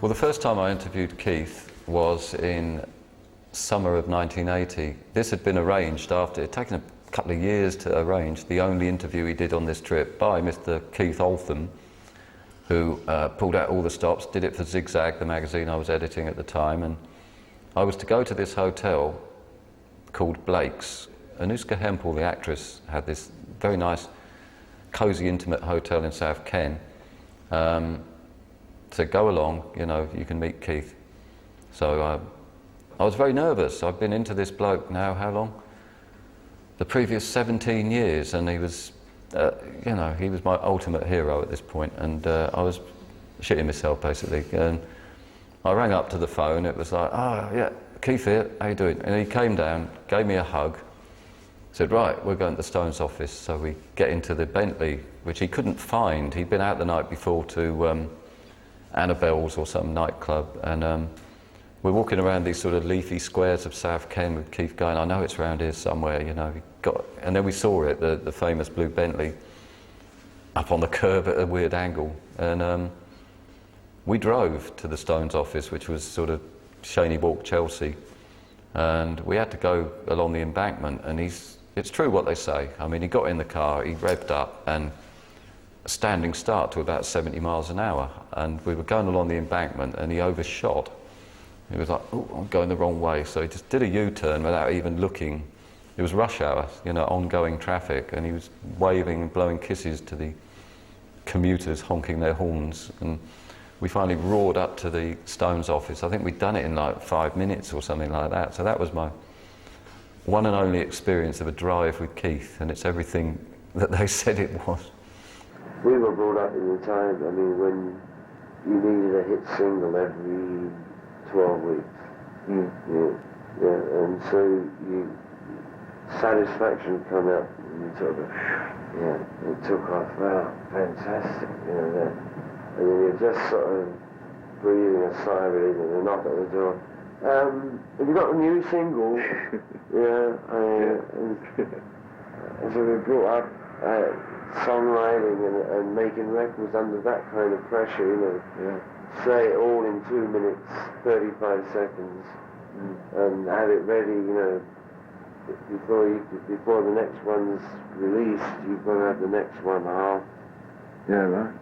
Well, the first time I interviewed Keith was in summer of 1980. This had been arranged after, it had taken a couple of years to arrange, the only interview he did on this trip by Mr. Keith Altham, who pulled out all the stops, did it for Zigzag, the magazine I was editing at the time, and I was to go to this hotel called Blake's. Anushka Hempel, the actress, had this very nice, cosy, intimate hotel in South Ken. So go along, you know, you can meet Keith. So I was very nervous. I've been into this bloke now, how long? The previous 17 years, and he was, you know, he was my ultimate hero at this point, and I was shitting myself, basically. And I rang up to the phone, it was like, oh, yeah, Keith here, how you doing? And he came down, gave me a hug, said, right, we're going to the Stones office. So we get into the Bentley, which he couldn't find. He'd been out the night before to Annabelle's or some nightclub, and we're walking around these sort of leafy squares of South Ken with Keith going, I know it's around here somewhere, you know. And then we saw it, the famous blue Bentley, up on the curb at a weird angle. And we drove to the Stones office, which was sort of Shaney Walk, Chelsea. And we had to go along the embankment, and it's true what they say. I mean, he got in the car, he revved up, and a standing start to about 70 miles an hour. And we were going along the embankment, and he overshot. He was like, oh, I'm going the wrong way. So he just did a U-turn without even looking. It was rush hour, you know, ongoing traffic, and he was waving and blowing kisses to the commuters honking their horns. And we finally roared up to the Stones office. I think we'd done it in like 5 minutes or something like that. So that was my one and only experience of a drive with Keith, and it's everything that they said it was. We were brought up in the time, I mean, when you needed a hit single every 12 weeks. Yeah, and so Satisfaction come out, and you sort of, yeah, it took off, wow, fantastic, you know, that. And then you're just sort of breathing a sigh of relief, and a knock at the door. Have you got a new single? And so we brought up songwriting and making records under that kind of pressure, you know. Yeah. Say it all in 2 minutes, 35 seconds, and have it ready, you know, before the next one's released. You've got to have the next one half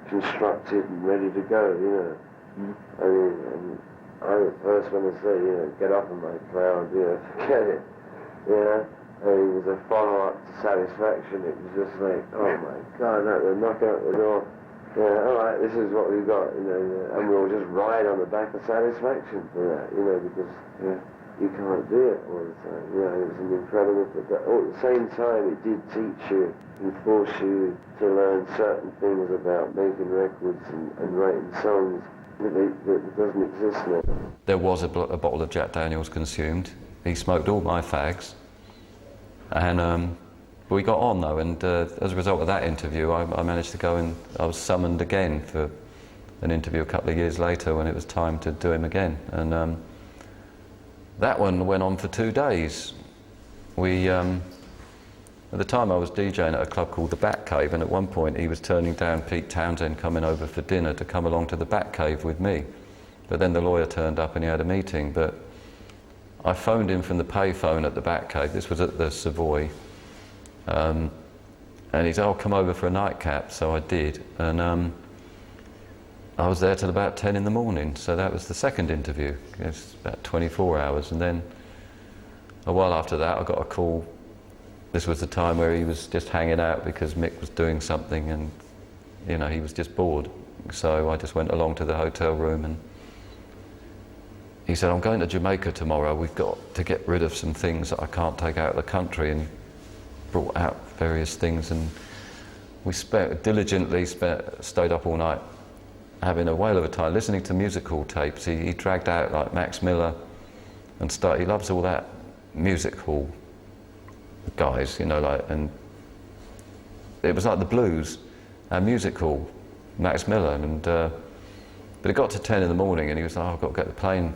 constructed and ready to go, you know. I mean, and I'm the first one to say, you know, get off of my cloud, you know, forget it, you know. And it was a follow-up to Satisfaction. It was just like, oh my God, they're knocking at the door. Yeah, all right, this is what we've got, you know, and we'll just ride on the back of Satisfaction for that, you know, because you can't do it all the time. You know, it was an incredible, but at the same time, it did teach you and force you to learn certain things about making records and writing songs that doesn't exist now. There was a bottle of Jack Daniels consumed. He smoked all my fags, and we got on though, and as a result of that interview, I managed to go, and I was summoned again for an interview a couple of years later when it was time to do him again. And that one went on for 2 days. At the time I was DJing at a club called the Bat Cave, and at one point he was turning down Pete Townsend coming over for dinner to come along to the Bat Cave with me. But then the lawyer turned up and he had a meeting. But I phoned him from the payphone at the Bat Cave. This was at the Savoy. And he said, oh, come over for a nightcap. So I did. And I was there till about 10 in the morning. So that was the second interview. It was about 24 hours. And then a while after that, I got a call. This was the time where he was just hanging out because Mick was doing something, and, you know, he was just bored. So I just went along to the hotel room, and he said, I'm going to Jamaica tomorrow. We've got to get rid of some things that I can't take out of the country. And he brought out various things, and we diligently stayed up all night having a whale of a time listening to musical tapes. He dragged out like Max Miller and he loves all that music hall guys, you know, like, and it was like the blues and music hall, Max Miller, and but it got to 10 in the morning and he was like, oh, I've got to get the plane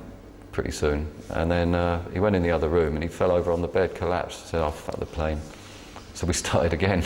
pretty soon. And then he went in the other room and he fell over on the bed, collapsed, said, oh, fuck the plane. So we started again.